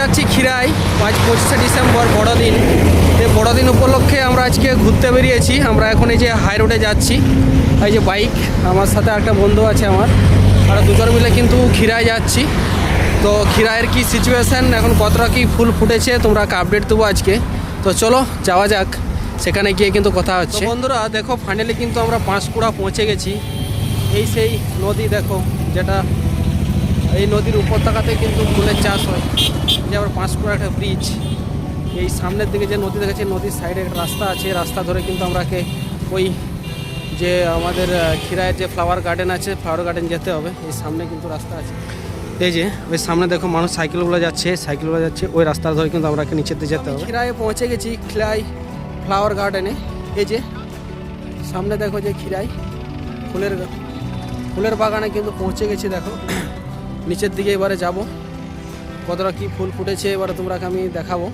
যাচ্ছি খিরাই। আজ 25শে ডিসেম্বর বড়দিন। এই বড়দিন উপলক্ষে আমরা আজকে ঘুরতে বেরিয়েছি। আমরা এখন এই যে হাই রোডে যাচ্ছি, এই যে বাইক, আমার সাথে একটা বন্ধু আছে আমার, আর দুজন মিলে কিন্তু খিরাই যাচ্ছি। তো খিরাইয়ের কি সিচুয়েশান, এখন কতটা কি ফুল ফুটেছে তোমরা আপডেট দেবো আজকে। তো চলো যাওয়া যাক, সেখানে গিয়ে কিন্তু কথা হচ্ছে। বন্ধুরা দেখো, ফাইনালি কিন্তু আমরা পাঁশকুড়া পৌঁছে গেছি। এই সেই নদী দেখো, যেটা এই নদীর উপত্যকাতে কিন্তু ফুলের চাষ হয়। যে আবার পাঁশকুড়া একটা ব্রিজ, এই সামনের দিকে যে নদী দেখেছি, নদীর সাইডে একটা রাস্তা আছে, রাস্তা ধরে কিন্তু আমরাকে ওই যে আমাদের খিরাইয়ের যে ফ্লাওয়ার গার্ডেন আছে, ফ্লাওয়ার গার্ডেন যেতে হবে। এই সামনে কিন্তু রাস্তা আছে, এই যে ওই সামনে দেখো মানুষ সাইকেলগুলো যাচ্ছে, ওই রাস্তা ধরে কিন্তু আমরাকে নিচেতে যেতে হবে। খিরাইয়ে পৌঁছে গেছি, খিরাই ফ্লাওয়ার গার্ডেনে। এই যে সামনে দেখো যে খিরাই ফুলের বাগানে কিন্তু পৌঁছে গেছি। দেখো নিচের দিকে এবারে যাব, কতটা কি ফুল ফুটেছে এবারে তোমরাকে আমি দেখাবো।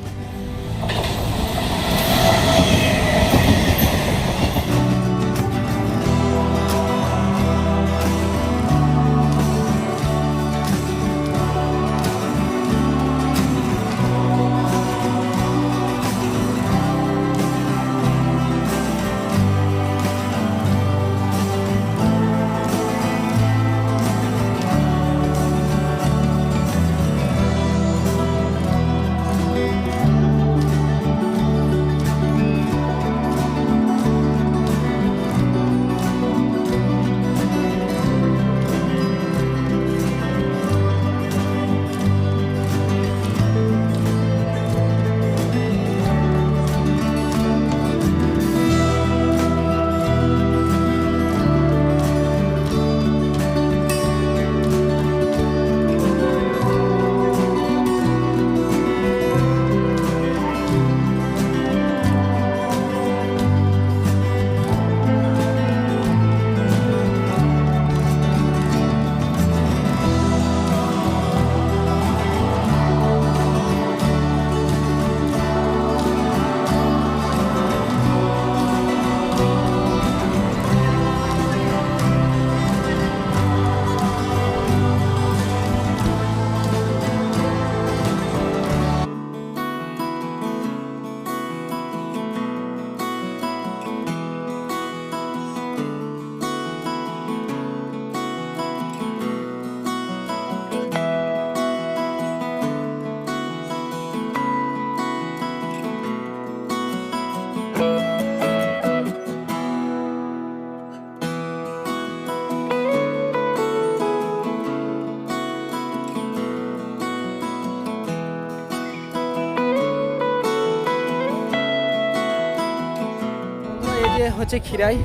হচ্ছে খিরাই,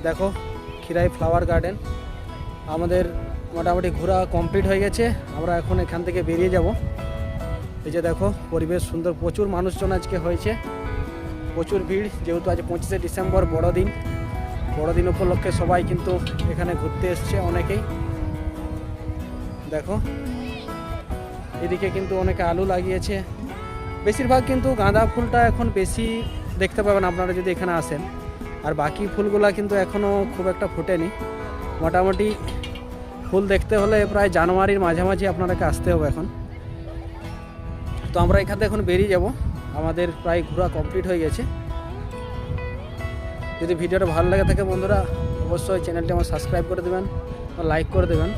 দেখো খিরাই ফ্লাওয়ার গার্ডেন। আমাদের মোটামুটি ঘোরা কমপ্লিট হয়ে গেছে, আমরা এখন এখান থেকে বেরিয়ে যাব। এই যে দেখো পরিবেশ সুন্দর, প্রচুর মানুষজন আজকে হয়েছে, প্রচুর ভিড়, যেহেতু আজ 25শে ডিসেম্বর বড়দিন উপলক্ষে সবাই কিন্তু এখানে ঘুরতে এসছে অনেকেই। দেখো এদিকে কিন্তু অনেকে আলু লাগিয়েছে, বেশিরভাগ কিন্তু গাঁদা ফুলটা এখন বেশি দেখতে পাবেন আপনারা যদি এখানে আসেন। আর বাকি ফুলগুলা কিন্তু এখনও খুব একটা ফোটেনি। মোটামুটি ফুল দেখতে হলে প্রায় জানুয়ারির মাঝামাঝি আপনাদেরকে আসতে হবে এখন। তো আমরা এখান থেকে এখন বেরিয়ে যাব, আমাদের প্রায় ঘোরা কমপ্লিট হয়ে গেছে। যদি ভিডিওটা ভালো লাগে থাকে বন্ধুরা, অবশ্যই চ্যানেলটি আমার সাবস্ক্রাইব করে দেবেন, লাইক করে দেবেন।